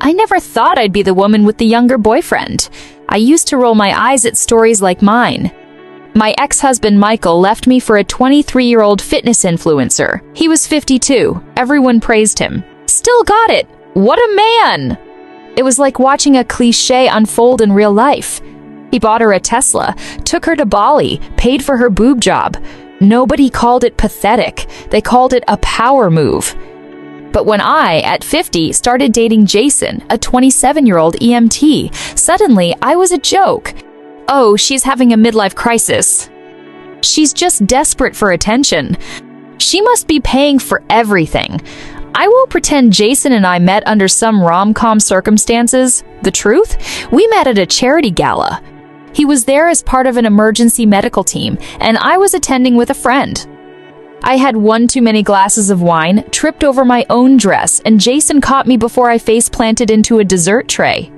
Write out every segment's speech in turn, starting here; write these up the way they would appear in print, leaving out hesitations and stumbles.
I never thought I'd be the woman with the younger boyfriend. I used to roll my eyes at stories like mine. My ex-husband Michael left me for a 23-year-old fitness influencer. He was 52. Everyone praised him. Still got it. What a man! It was like watching a cliché unfold in real life. He bought her a Tesla, took her to Bali, paid for her boob job. Nobody called it pathetic. They called it a power move. But when I, at 50, started dating Jason, a 27-year-old EMT, suddenly I was a joke. Oh, she's having a midlife crisis. She's just desperate for attention. She must be paying for everything. I won't pretend Jason and I met under some rom-com circumstances. The truth? We met at a charity gala. He was there as part of an emergency medical team, and I was attending with a friend. I had one too many glasses of wine, tripped over my own dress, and Jason caught me before I face-planted into a dessert tray.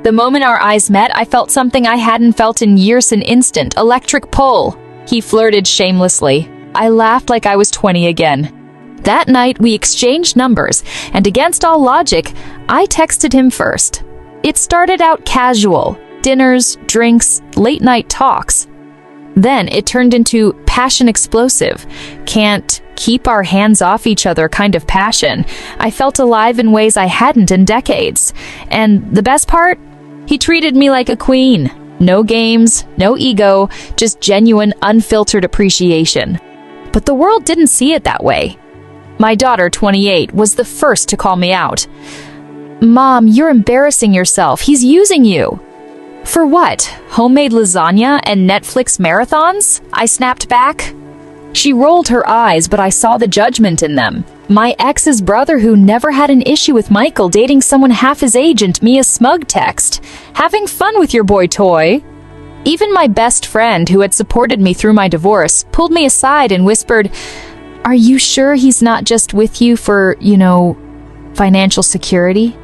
The moment our eyes met, I felt something I hadn't felt in years, an instant electric pull. He flirted shamelessly. I laughed like I was 20 again. That night, we exchanged numbers, and against all logic, I texted him first. It started out casual, dinners, drinks, late-night talks. Then it turned into passion explosive, can't keep our hands off each other kind of passion. I felt alive in ways I hadn't in decades. And the best part? He treated me like a queen. No games, no ego, just genuine, unfiltered appreciation. But the world didn't see it that way. My daughter, 28, was the first to call me out. "Mom, you're embarrassing yourself. He's using you." "For what? Homemade lasagna and Netflix marathons?" I snapped back. She rolled her eyes, but I saw the judgment in them. My ex's brother, who never had an issue with Michael dating someone half his age, and me a smug text. "Having fun with your boy toy?" Even my best friend, who had supported me through my divorce, pulled me aside and whispered, "Are you sure he's not just with you for, financial security?"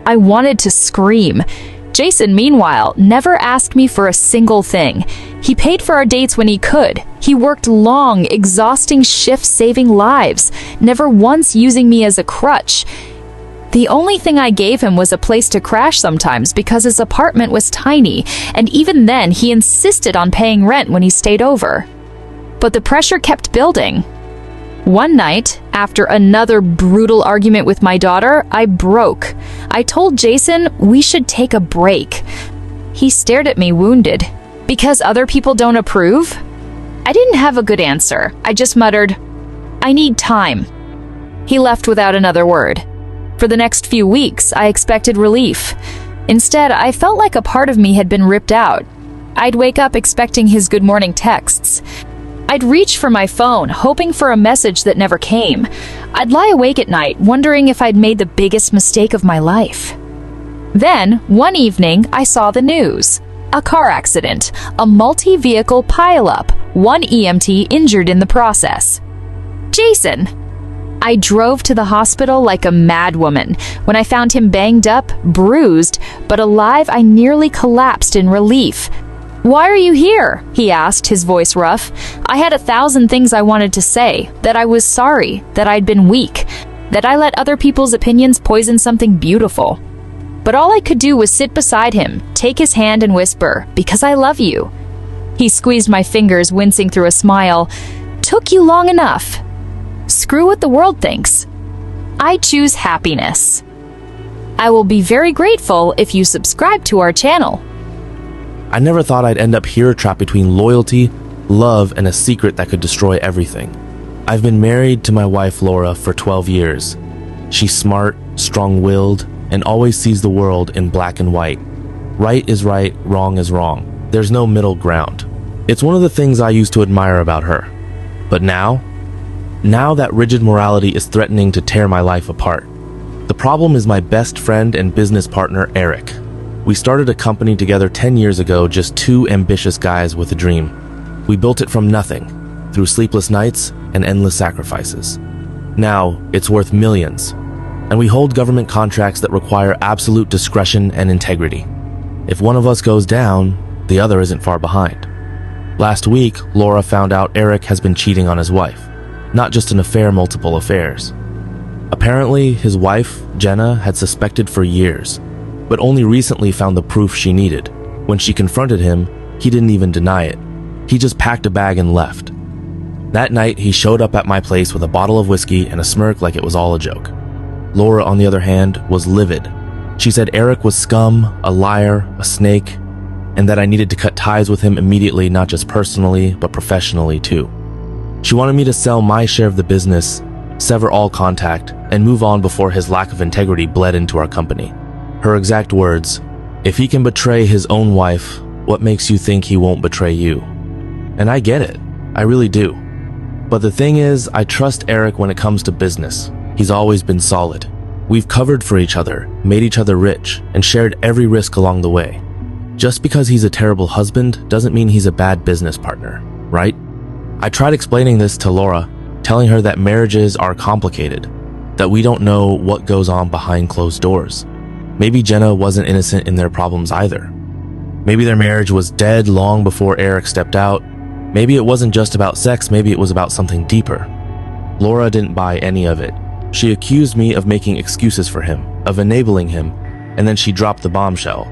I wanted to scream. Jason, meanwhile, never asked me for a single thing. He paid for our dates when he could. He worked long, exhausting shifts saving lives, never once using me as a crutch. The only thing I gave him was a place to crash sometimes because his apartment was tiny, and even then he insisted on paying rent when he stayed over. But the pressure kept building. One night, after another brutal argument with my daughter, I broke. I told Jason we should take a break. He stared at me, wounded. "Because other people don't approve?" I didn't have a good answer. I just muttered, "I need time." He left without another word. For the next few weeks, I expected relief. Instead, I felt like a part of me had been ripped out. I'd wake up expecting his good morning texts. I'd reach for my phone, hoping for a message that never came. I'd lie awake at night, wondering if I'd made the biggest mistake of my life. Then, one evening, I saw the news. A car accident, a multi-vehicle pileup, one EMT injured in the process. Jason! I drove to the hospital like a madwoman. When I found him banged up, bruised, but alive, I nearly collapsed in relief. "Why are you here?" he asked, his voice rough. I had 1,000 things I wanted to say, that I was sorry, that I'd been weak, that I let other people's opinions poison something beautiful. But all I could do was sit beside him, take his hand and whisper, "Because I love you." He squeezed my fingers, wincing through a smile. "Took you long enough. Screw what the world thinks. I choose happiness." I will be very grateful if you subscribe to our channel. I never thought I'd end up here trapped between loyalty, love, and a secret that could destroy everything. I've been married to my wife Laura for 12 years. She's smart, strong-willed, and always sees the world in black and white. Right is right, wrong is wrong. There's no middle ground. It's one of the things I used to admire about her. But now that rigid morality is threatening to tear my life apart. The problem is my best friend and business partner, Eric. We started a company together 10 years ago, just two ambitious guys with a dream. We built it from nothing, through sleepless nights and endless sacrifices. Now, it's worth millions, and we hold government contracts that require absolute discretion and integrity. If one of us goes down, the other isn't far behind. Last week, Laura found out Eric has been cheating on his wife. Not just an affair, multiple affairs. Apparently, his wife, Jenna, had suspected for years, but only recently found the proof she needed. When she confronted him, he didn't even deny it. He just packed a bag and left. That night, he showed up at my place with a bottle of whiskey and a smirk like it was all a joke. Laura, on the other hand, was livid. She said Eric was scum, a liar, a snake, and that I needed to cut ties with him immediately, not just personally, but professionally too. She wanted me to sell my share of the business, sever all contact, and move on before his lack of integrity bled into our company. Her exact words, "If he can betray his own wife, what makes you think he won't betray you?" And I get it. I really do. But the thing is, I trust Eric when it comes to business. He's always been solid. We've covered for each other, made each other rich, and shared every risk along the way. Just because he's a terrible husband doesn't mean he's a bad business partner, right? I tried explaining this to Laura, telling her that marriages are complicated, that we don't know what goes on behind closed doors. Maybe Jenna wasn't innocent in their problems either. Maybe their marriage was dead long before Eric stepped out. Maybe it wasn't just about sex, maybe it was about something deeper. Laura didn't buy any of it. She accused me of making excuses for him, of enabling him, and then she dropped the bombshell.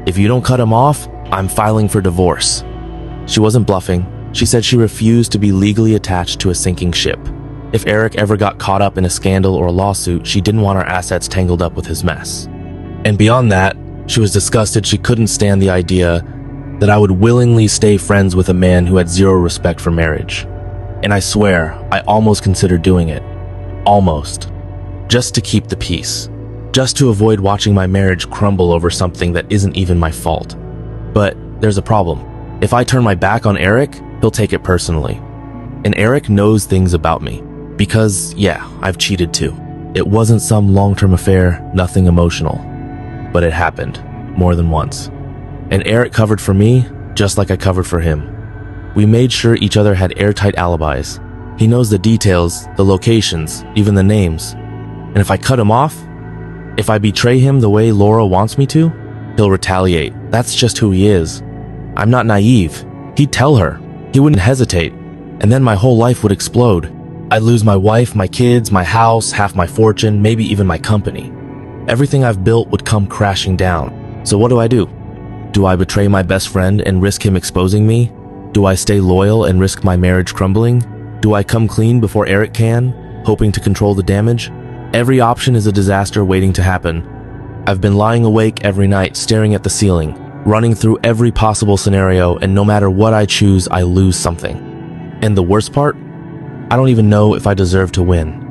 "If you don't cut him off, I'm filing for divorce." She wasn't bluffing. She said she refused to be legally attached to a sinking ship. If Eric ever got caught up in a scandal or a lawsuit, she didn't want our assets tangled up with his mess. And beyond that, she was disgusted she couldn't stand the idea that I would willingly stay friends with a man who had zero respect for marriage. And I swear, I almost considered doing it. Almost. Just to keep the peace. Just to avoid watching my marriage crumble over something that isn't even my fault. But there's a problem. If I turn my back on Eric, he'll take it personally. And Eric knows things about me. Because, yeah, I've cheated too. It wasn't some long-term affair, nothing emotional. But it happened, more than once. And Eric covered for me, just like I covered for him. We made sure each other had airtight alibis. He knows the details, the locations, even the names. And if I cut him off, if I betray him the way Laura wants me to, he'll retaliate. That's just who he is. I'm not naive. He'd tell her. He wouldn't hesitate. And then my whole life would explode. I'd lose my wife, my kids, my house, half my fortune, maybe even my company. Everything I've built would come crashing down. So what do? Do I betray my best friend and risk him exposing me? Do I stay loyal and risk my marriage crumbling? Do I come clean before Eric can, hoping to control the damage? Every option is a disaster waiting to happen. I've been lying awake every night, staring at the ceiling, running through every possible scenario, and no matter what I choose, I lose something. And the worst part? I don't even know if I deserve to win.